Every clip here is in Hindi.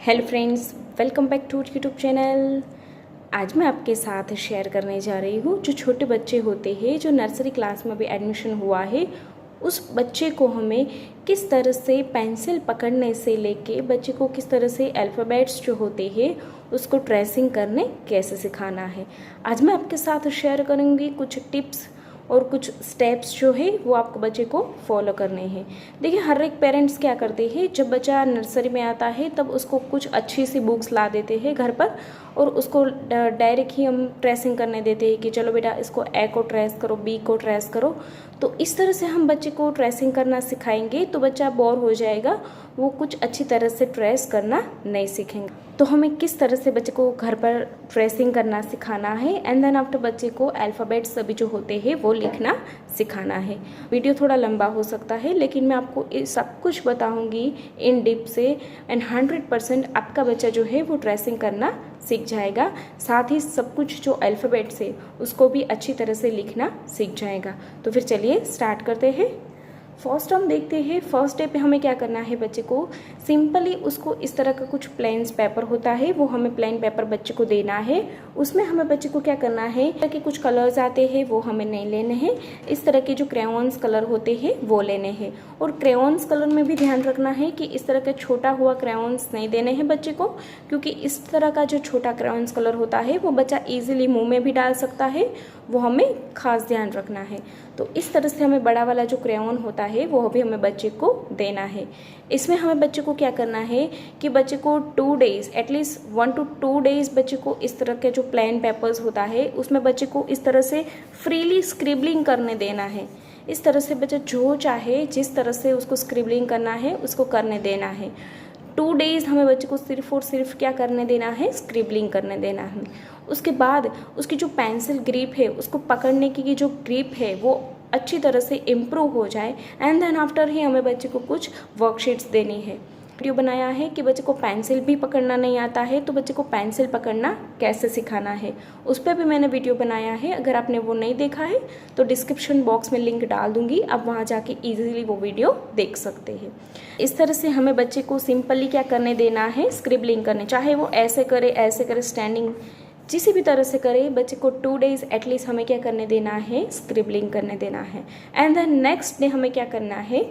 Hello friends, welcome back to YouTube channel. आज मैं आपके साथ शेयर करने जा रही हूँ जो छोटे बच्चे होते हैं, जो नर्सरी क्लास में भी एडमिशन हुआ है, उस बच्चे को हमें किस तरह से पेंसिल पकड़ने से लेके बच्चे को किस तरह से अल्फ़ाबेट्स जो होते हैं उसको ट्रेसिंग करने कैसे सिखाना है। आज मैं आपके साथ शेयर करूँगी कुछ टिप्स और कुछ स्टेप्स जो है वो आपको बच्चे को फॉलो करने हैं। देखिए, हर एक पेरेंट्स क्या करते हैं, जब बच्चा नर्सरी में आता है तब उसको कुछ अच्छी सी बुक्स ला देते हैं घर पर और उसको डायरेक्ट ही हम ट्रेसिंग करने देते हैं कि चलो बेटा इसको ए को ट्रेस करो, बी को ट्रेस करो। तो इस तरह से हम बच्चे को ट्रेसिंग करना सिखाएंगे तो बच्चा बोर हो जाएगा, वो कुछ अच्छी तरह से ट्रेस करना नहीं सीखेंगे। तो हमें किस तरह से बच्चे को घर पर ट्रेसिंग करना सिखाना है एंड देन आफ्टर बच्चे को अल्फ़ाबेट्स सभी जो होते हैं वो लिखना सिखाना है। वीडियो थोड़ा लंबा हो सकता है लेकिन मैं आपको सब कुछ बताऊंगी इन डिप से एंड 100% आपका बच्चा जो है वो ट्रेसिंग करना सीख जाएगा। साथ ही सब कुछ जो अल्फ़ाबेट्स है उसको भी अच्छी तरह से लिखना सीख जाएगा। तो फिर चलिए स्टार्ट करते हैं। फर्स्ट हम देखते हैं, फर्स्ट डे पे हमें क्या करना है, बच्चे को सिंपली उसको इस तरह का कुछ प्लेन्स पेपर होता है वो हमें प्लेन पेपर बच्चे को देना है। उसमें हमें बच्चे को क्या करना है कि कुछ कलर्स आते हैं वो हमें नहीं लेने हैं, इस तरह के जो क्रेयॉन्स कलर होते हैं वो लेने हैं। और क्रेयॉन्स कलर में भी ध्यान रखना है कि इस तरह का छोटा हुआ क्रेयॉन्स नहीं देने हैं बच्चे को, क्योंकि इस तरह का जो छोटा क्रेयॉन्स कलर होता है वो बच्चा ईजिली मुँह में भी डाल सकता है, वो हमें खास ध्यान रखना है। तो इस तरह से हमें बड़ा वाला जो क्रेयॉन होता है वो भी हमें बच्चे को देना है। इसमें हमें बच्चे को क्या करना है कि बच्चे को 2 डेज, एटलीस्ट 1 to 2 डेज बच्चे को इस तरह के जो प्लेन पेपर्स होता है उसमें बच्चे को इस तरह से फ्रीली स्क्रिबलिंग करने देना है। इस तरह से बच्चा जो चाहे जिस तरह से उसको स्क्रिबलिंग करना है उसको करने देना है। 2 डेज हमें बच्चे को सिर्फ और सिर्फ क्या करने देना है, स्क्रिबलिंग करने देना है। उसके बाद उसकी जो पेंसिल ग्रिप है, उसको पकड़ने की जो ग्रिप है वो अच्छी तरह से इम्प्रूव हो जाए एंड देन आफ्टर ही हमें बच्चे को कुछ वर्कशीट्स देनी है। वीडियो बनाया है कि बच्चे को पेंसिल भी पकड़ना नहीं आता है तो बच्चे को पेंसिल पकड़ना कैसे सिखाना है, उस पर भी मैंने वीडियो बनाया है। अगर आपने वो नहीं देखा है तो डिस्क्रिप्शन बॉक्स में लिंक डाल दूंगी, आप वहाँ जाके इजीली वो वीडियो देख सकते हैं। इस तरह से हमें बच्चे को सिंपली क्या करने देना है, स्क्रिबलिंग करने, चाहे वो ऐसे करे स्टैंडिंग, जिस भी तरह से करे, बच्चे को 2 डेज एटलीस्ट हमें क्या करने देना है, स्क्रिबलिंग करने देना है। एंड देन नेक्स्ट डे हमें क्या करना है,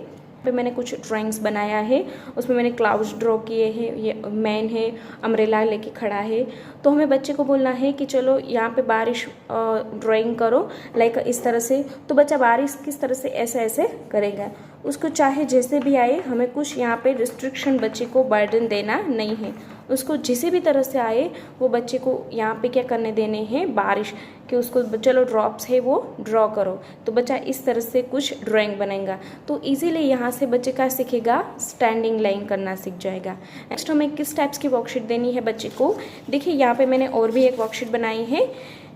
पे मैंने कुछ ड्राइंग्स बनाया है, उसमें मैंने क्लाउड्स ड्रॉ किए हैं, ये मैन है अम्ब्रेला लेके खड़ा है। तो हमें बच्चे को बोलना है कि चलो यहाँ पे बारिश ड्राइंग करो, लाइक इस तरह से। तो बच्चा बारिश किस तरह से ऐसे ऐसे करेगा, उसको चाहे जैसे भी आए, हमें कुछ यहाँ पे रिस्ट्रिक्शन बच्चे को बर्डन देना नहीं है। उसको जिसे भी तरह से आए वो बच्चे को यहाँ पे क्या करने देने हैं, बारिश कि उसको चलो ड्रॉप्स है वो ड्रॉ करो। तो बच्चा इस तरह से कुछ ड्राइंग बनाएगा तो इजीली यहाँ से बच्चे का सीखेगा, स्टैंडिंग लाइन करना सीख जाएगा। नेक्स्ट हमें किस टाइप्स की वर्कशीट देनी है बच्चे को, देखिए यहाँ पे मैंने और भी एक वर्कशीट बनाई है।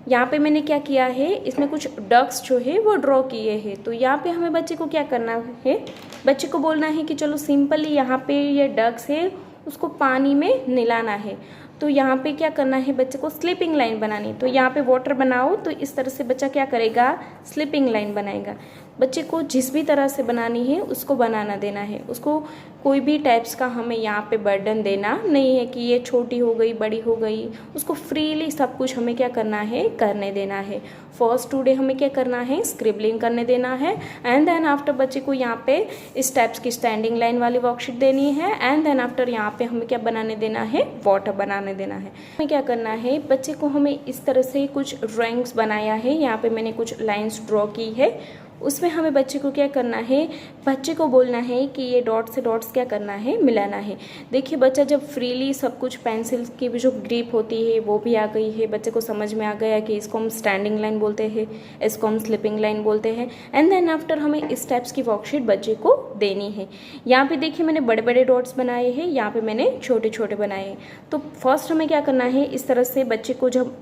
यहाँ पे मैंने क्या किया है, इसमें कुछ डक्स जो है वो ड्रॉ किए हैं। तो यहाँ पे हमें बच्चे को क्या करना है, बच्चे को बोलना है कि चलो सिंपली यहाँ पे ये डक्स है उसको पानी में मिलाना है। तो यहाँ पे क्या करना है, बच्चे को स्लिपिंग लाइन बनानी। तो यहाँ पे वाटर बनाओ तो इस तरह से बच्चा क्या करेगा, स्लिपिंग लाइन बनाएगा। बच्चे को जिस भी तरह से बनानी है उसको बनाना देना है, उसको कोई भी टाइप्स का हमें यहाँ पे बर्डन देना नहीं है कि ये छोटी हो गई बड़ी हो गई, उसको फ्रीली सब कुछ हमें क्या करना है, करने देना है। फर्स्ट 2 डे हमें क्या करना है, स्क्रिबलिंग करने देना है एंड देन आफ्टर बच्चे को यहाँ पे इस टाइप्स की स्टैंडिंग लाइन वाली वर्कशीट देनी है एंड देन आफ्टर यहाँ पे हमें क्या बनाने देना है, वाटर बनाने देना है। हमें क्या करना है, बच्चे को हमें इस तरह से कुछ ड्राइंग्स बनाया है, यहाँ पे मैंने कुछ लाइन्स ड्रॉ की है। उसमें हमें बच्चे को क्या करना है, बच्चे को बोलना है कि ये डॉट से डॉट्स क्या करना है, मिलाना है। देखिए बच्चा जब फ्रीली सब कुछ, पेंसिल की भी जो ग्रिप होती है वो भी आ गई है, बच्चे को समझ में आ गया कि इसको हम स्टैंडिंग लाइन बोलते हैं, इसको हम स्लिपिंग लाइन बोलते हैं। एंड देन आफ्टर हमें इस टाइप्स की वर्कशीट बच्चे को देनी है। यहाँ पे देखिए मैंने बड़े बड़े डॉट्स बनाए हैं, यहाँ पे मैंने छोटे छोटे बनाए हैं। तो फर्स्ट हमें क्या करना है, इस तरह से बच्चे को जब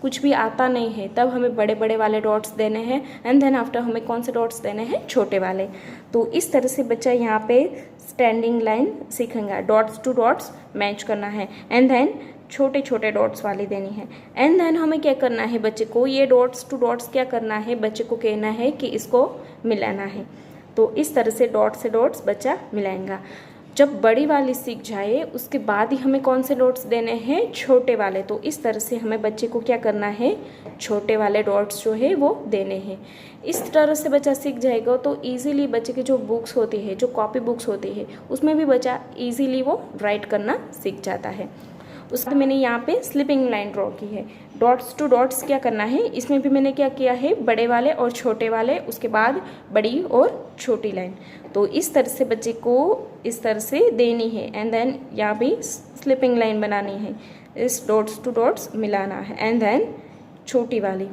कुछ भी आता नहीं है तब हमें बड़े बड़े वाले डॉट्स देने हैं एंड देन आफ्टर हमें कौन से डॉट्स देने हैं, छोटे वाले। तो इस तरह से बच्चा यहाँ पे स्टैंडिंग लाइन सीखेगा, डॉट्स टू डॉट्स मैच करना है एंड देन छोटे छोटे डॉट्स वाली देनी है। एंड देन हमें क्या करना है, बच्चे को ये डॉट्स टू डॉट्स क्या करना है, बच्चे को कहना है कि इसको मिलाना है। तो इस तरह से डॉट से डॉट्स बच्चा मिलाएगा। जब बड़ी वाली सीख जाए उसके बाद ही हमें कौन से डॉट्स देने हैं, छोटे वाले। तो इस तरह से हमें बच्चे को क्या करना है, छोटे वाले डॉट्स जो है वो देने हैं। इस तरह से बच्चा सीख जाएगा तो इजीली बच्चे की जो बुक्स होती है, जो कॉपी बुक्स होती है, उसमें भी बच्चा इजीली वो राइट करना सीख जाता है। उसके बाद मैंने यहाँ पे स्लिपिंग लाइन ड्रॉ की है। डॉट्स टू डॉट्स क्या करना है, इसमें भी मैंने क्या किया है, बड़े वाले और छोटे वाले, उसके बाद बड़ी और छोटी लाइन। तो इस तरह से बच्चे को इस तरह से देनी है एंड देन यहाँ पे स्लिपिंग लाइन बनानी है, इस डॉट्स टू डॉट्स मिलाना है एंड देन छोटी वाली।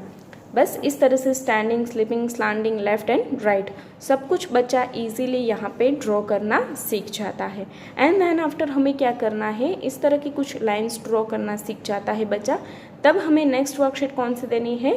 बस इस तरह से standing, sleeping, slanting, left and right सब कुछ बच्चा इजीली यहाँ पे ड्रॉ करना सीख जाता है। एंड देन आफ्टर हमें क्या करना है, इस तरह की कुछ लाइंस ड्रॉ करना सीख जाता है बच्चा। तब हमें नेक्स्ट वर्कशीट कौन सी देनी है,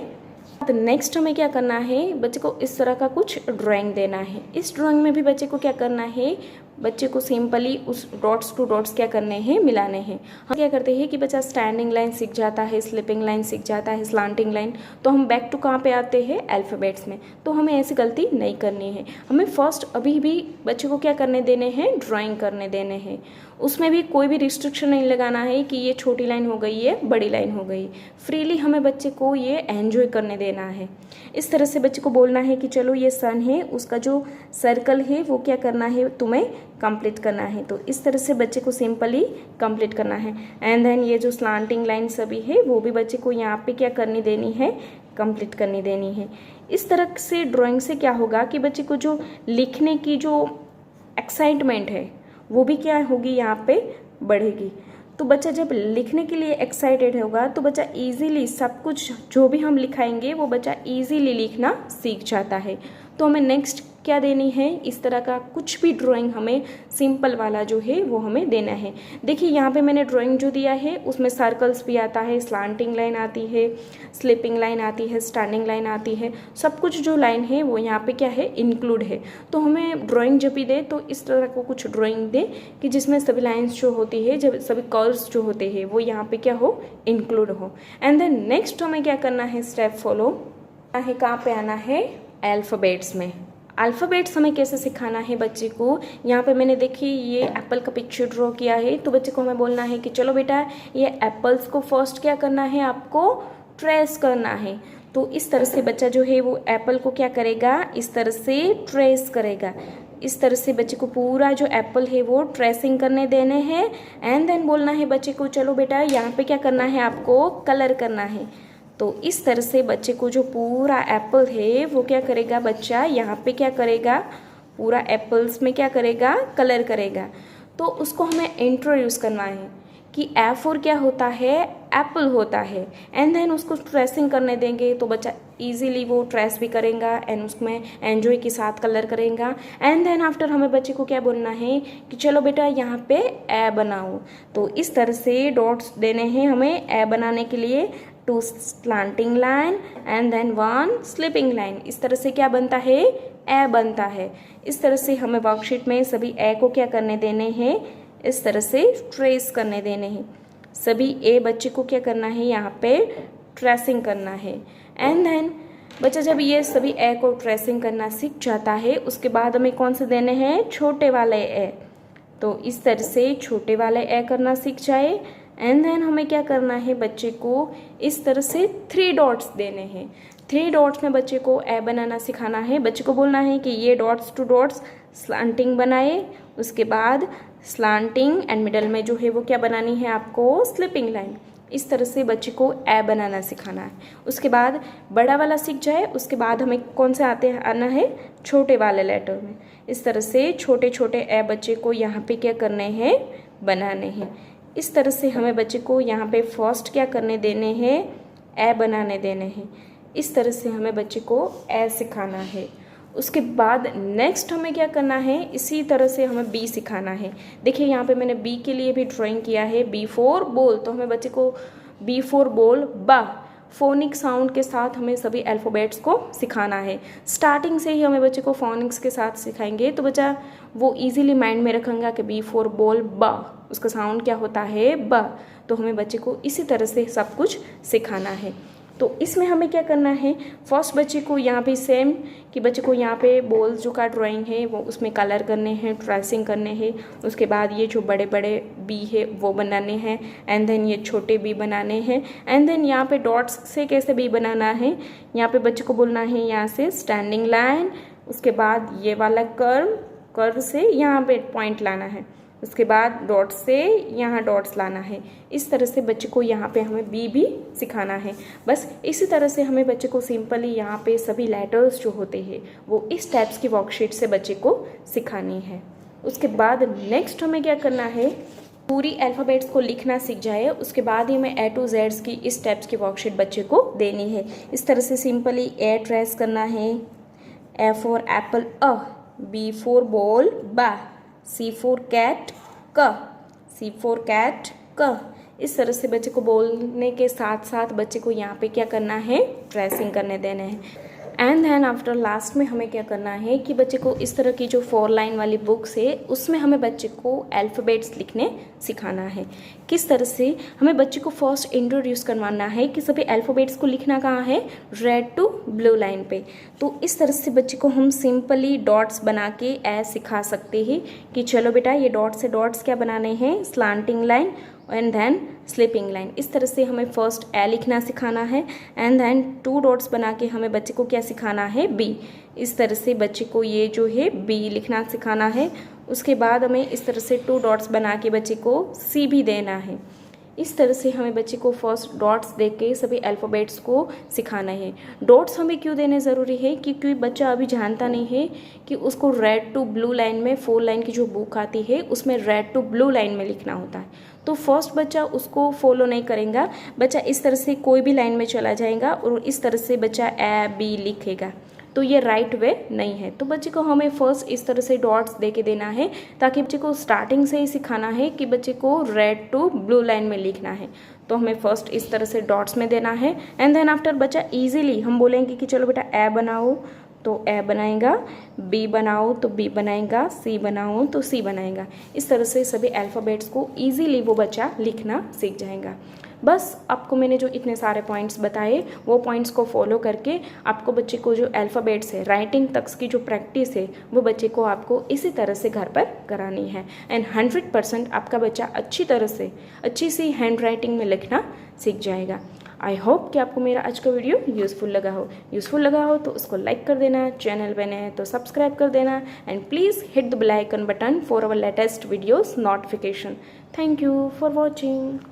तो नेक्स्ट हमें क्या करना है, बच्चे को इस तरह का कुछ ड्राइंग देना है। इस ड्राइंग में भी बच्चे को क्या करना है, बच्चे को सिंपली उस डॉट्स टू डॉट्स क्या करने हैं, मिलाने हैं। हम क्या करते हैं कि बच्चा स्टैंडिंग लाइन सीख जाता है, स्लिपिंग लाइन सीख जाता है, स्लांटिंग लाइन, तो हम बैक टू कहाँ पे आते हैं, अल्फ़ाबेट्स में। तो हमें ऐसी गलती नहीं करनी है। हमें फर्स्ट अभी भी बच्चे को क्या करने देने हैं, ड्राइंग करने देने हैं। उसमें भी कोई भी रिस्ट्रिक्शन नहीं लगाना है कि ये छोटी लाइन हो गई, ये बड़ी लाइन हो गई। फ्रीली हमें बच्चे को ये एंजॉय करने देना है। इस तरह से बच्चे को बोलना है कि चलो ये सन है, उसका जो सर्कल है वो क्या करना है, तुम्हें कंप्लीट करना है। तो इस तरह से बच्चे को सिंपली कंप्लीट करना है। एंड देन ये जो स्लांटिंग लाइन सभी है वो भी बच्चे को यहाँ पे क्या करनी देनी है, कंप्लीट करनी देनी है। इस तरह से ड्राइंग से क्या होगा कि बच्चे को जो लिखने की जो एक्साइटमेंट है वो भी क्या होगी, यहाँ पे बढ़ेगी। तो बच्चा जब लिखने के लिए एक्साइटेड होगा तो बच्चा इजीली सब कुछ जो भी हम लिखाएंगे वो बच्चा इजीली लिखना सीख जाता है। तो हमें नेक्स्ट क्या देनी है, इस तरह का कुछ भी ड्राइंग हमें सिंपल वाला जो है वो हमें देना है। देखिए यहाँ पे मैंने ड्राइंग जो दिया है उसमें सर्कल्स भी आता है, स्लांटिंग लाइन आती है, स्लिपिंग लाइन आती है, स्टैंडिंग लाइन आती है, सब कुछ जो लाइन है वो यहाँ पे क्या है, इंक्लूड है। तो हमें ड्राइंग जब भी दे तो इस तरह को कुछ ड्राइंग दे कि जिसमें सभी लाइन्स जो होती है, जब सभी कर्व्स जो होते हैं वो यहाँ पे क्या हो, इंक्लूड हो। एंड देन नेक्स्ट हमें क्या करना है, स्टेप फॉलो है, कहाँ पे आना है, अल्फ़ाबेट्स में। अल्फ़ाबेट्स हमें कैसे सिखाना है बच्चे को, यहाँ पे मैंने देखिए ये एप्पल का पिक्चर ड्रॉ किया है। तो बच्चे को हमें बोलना है कि चलो बेटा ये एप्पल्स को फर्स्ट क्या करना है, आपको ट्रेस करना है। तो इस तरह से बच्चा जो है वो एप्पल को क्या करेगा, इस तरह से ट्रेस करेगा। इस तरह से बच्चे को पूरा जो एप्पल है वो ट्रेसिंग करने देने हैं। एंड देन बोलना है बच्चे को चलो बेटा यहाँ पे क्या करना है, आपको कलर करना है। तो इस तरह से बच्चे को जो पूरा एप्पल है वो क्या करेगा, बच्चा यहाँ पे क्या करेगा, पूरा एप्पल्स में क्या करेगा, कलर करेगा। तो उसको हमें इंट्रोड्यूस करना है कि ए फॉर क्या होता है, एप्पल होता है। एंड देन उसको ट्रेसिंग करने देंगे तो बच्चा इजीली वो ट्रेस भी करेगा एंड उसमें एंजॉय के साथ कलर करेगा। एंड देन आफ्टर हमें बच्चे को क्या बोलना है कि चलो बेटा यहाँ पे ए बनाओ। तो इस तरह से डॉट्स देने हैं हमें ए बनाने के लिए, 2 slanting line and then 1 sleeping line. इस तरह से क्या बनता है, ए बनता है। इस तरह से हमें वर्कशीट में सभी ए को क्या करने देने हैं, इस तरह से ट्रेस करने देने हैं। सभी ए बच्चे को क्या करना है, यहाँ पे ट्रेसिंग करना है। एंड देन बच्चा जब ये सभी ए को ट्रेसिंग करना सीख जाता है उसके बाद हमें कौन से देने हैं, छोटे वाले ए। तो इस तरह से छोटे वाले ए करना सीख जाए। एंड देन हमें क्या करना है, बच्चे को इस तरह से 3 डॉट्स देने हैं। 3 डॉट्स में बच्चे को ए बनाना सिखाना है। बच्चे को बोलना है कि ये डॉट्स टू डॉट्स स्लांटिंग बनाए, उसके बाद स्लांटिंग एंड मिडल में जो है वो क्या बनानी है, आपको स्लिपिंग लाइन। इस तरह से बच्चे को ए बनाना सिखाना है। उसके बाद बड़ा वाला सीख जाए उसके बाद हमें कौन से आना है, छोटे वाले लेटर में। इस तरह से छोटे छोटे ए बच्चे को यहाँ पे क्या करने हैं, बनाने हैं। इस तरह से हमें बच्चे को यहाँ पे फर्स्ट क्या करने देने हैं, ए बनाने देने हैं। इस तरह से हमें बच्चे को ए सिखाना है। उसके बाद नेक्स्ट हमें क्या करना है, इसी तरह से हमें बी सिखाना है। देखिए यहाँ पे मैंने बी के लिए भी ड्राइंग किया है, बी फॉर बॉल। तो हमें बच्चे को बी फॉर बॉल, बा फोनिक साउंड के साथ हमें सभी अल्फ़ाबेट्स को सिखाना है। स्टार्टिंग से ही हमें बच्चे को फोनिक्स के साथ सिखाएंगे तो बच्चा वो इजीली माइंड में रखेगा कि बी फॉर बॉल, बा, उसका साउंड क्या होता है, ब। तो हमें बच्चे को इसी तरह से सब कुछ सिखाना है। तो इसमें हमें क्या करना है, फर्स्ट बच्चे को यहाँ पे सेम कि बच्चे को यहाँ पे बॉल्स जो का ड्राइंग है वो उसमें कलर करने हैं, ट्रेसिंग करने हैं। उसके बाद ये जो बड़े बड़े बी है वो बनाने हैं, एंड देन ये छोटे बी बनाने हैं, एंड देन यहाँ पे डॉट्स से कैसे बी बनाना है, यहाँ पे बच्चे को बोलना है यहाँ से स्टैंडिंग लाइन, उसके बाद ये वाला कर्व से यहाँ पे पॉइंट लाना है, उसके बाद डॉट से यहाँ डॉट्स लाना है। इस तरह से बच्चे को यहाँ पे हमें बी भी सिखाना है। बस इसी तरह से हमें बच्चे को सिंपली यहाँ पे सभी लेटर्स जो होते हैं वो इस टाइप्स की वर्कशीट से बच्चे को सिखानी है। उसके बाद नेक्स्ट हमें क्या करना है, पूरी अल्फ़ाबेट्स को लिखना सीख जाए, उसके बाद ही हमें A to Z की इस टाइप्स की वर्कशीट बच्चे को देनी है। इस तरह से सिंपली A ट्रेस करना है, A for Apple a, B for ball बा, C फॉर कैट क, C फॉर कैट क। इस तरह से बच्चे को बोलने के साथ साथ बच्चे को यहाँ पे क्या करना है, ट्रेसिंग करने देने हैं। एंड देन आफ्टर लास्ट में हमें क्या करना है कि बच्चे को इस तरह की जो 4 लाइन वाली बुक्स है उसमें हमें बच्चे को अल्फ़ाबेट्स लिखने सिखाना है। किस तरह से हमें बच्चे को फर्स्ट इंट्रोड्यूस करवाना है कि सभी अल्फ़ाबेट्स को लिखना कहाँ है, रेड टू ब्लू लाइन पे। तो इस तरह से बच्चे को हम सिंपली डॉट्स बना के ऐसे सिखा सकते हैं कि चलो बेटा ये डॉट से डॉट्स क्या बनाने हैं, slanting line and then sleeping line. इस तरह से हमें फर्स्ट ए लिखना सिखाना है, एंड देन 2 डॉट्स बना के हमें बच्चे को क्या सिखाना है, बी। इस तरह से बच्चे को ये जो है बी लिखना सिखाना है। उसके बाद हमें इस तरह से 2 डॉट्स बना के बच्चे को सी भी देना है। इस तरह से हमें बच्चे को फर्स्ट डॉट्स दे के सभी अल्फ़ाबेट्स को सिखाना है। डॉट्स हमें क्यों देने ज़रूरी है, क्योंकि बच्चा अभी जानता नहीं है कि उसको रेड टू ब्लू लाइन में 4 लाइन की जो बुक आती है उसमें रेड टू ब्लू लाइन में लिखना होता है। तो फर्स्ट बच्चा उसको फॉलो नहीं करेगा, बच्चा इस तरह से कोई भी लाइन में चला जाएगा और इस तरह से बच्चा ए बी लिखेगा, तो ये राइट वे नहीं है। तो बच्चे को हमें फर्स्ट इस तरह से डॉट्स दे के देना है ताकि बच्चे को स्टार्टिंग से ही सिखाना है कि बच्चे को रेड टू ब्लू लाइन में लिखना है। तो हमें फर्स्ट इस तरह से डॉट्स में देना है, एंड देन आफ्टर बच्चा इजीली हम बोलेंगे कि चलो बेटा ए बनाओ तो ए बनाएगा, बी बनाओ तो बी बनाएगा, सी बनाओ तो सी बनाएगा। इस तरह से सभी अल्फ़ाबेट्स को इजीली वो बच्चा लिखना सीख जाएगा। बस आपको मैंने जो इतने सारे पॉइंट्स बताए वो पॉइंट्स को फॉलो करके आपको बच्चे को जो अल्फ़ाबेट्स है, राइटिंग तक की जो प्रैक्टिस है वो बच्चे को आपको इसी तरह से घर पर करानी है, एंड 100% आपका बच्चा अच्छी तरह से अच्छी सी हैंड राइटिंग में लिखना सीख जाएगा। आई होप कि आपको मेरा आज का वीडियो यूज़फुल लगा हो तो उसको लाइक कर देना, चैनल बने हैं तो सब्सक्राइब कर देना, and please hit the bell icon button for our latest videos notification. Thank you for watching.